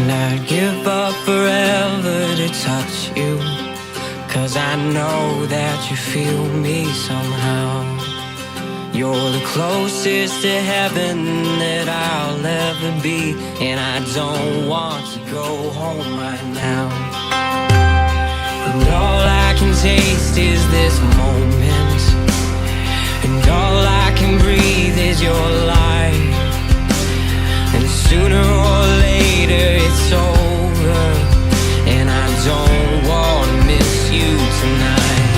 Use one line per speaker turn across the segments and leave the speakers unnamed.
I'd give up forever to touch you, 'cause I know that you feel me somehow. You're the closest to heaven that I'll ever be, and I don't want to go home right now. And all I can taste is this moment, and all I can breathe is your light. And sooner or later it's over, and I don't want to miss you tonight.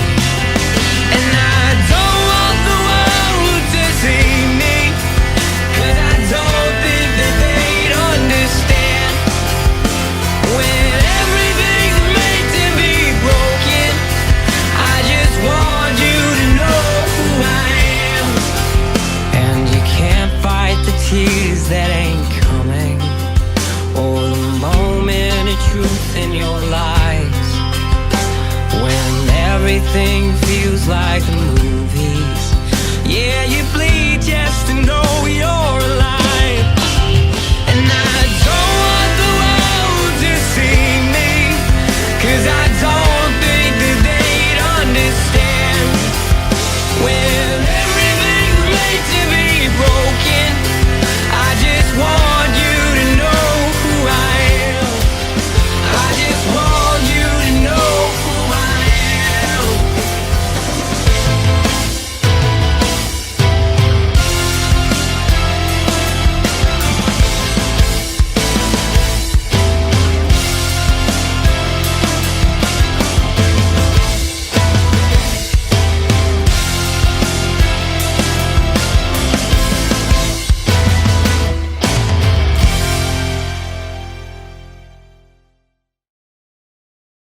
And I don't want the world to see me, 'cause I don't think that they'd understand. When everything's meant to be broken, I just want you to know who I am. And you can't fight the tears that ain't coming, or the moment of truth in your lies. When everything feels like the movies, yeah, you bleed, yeah,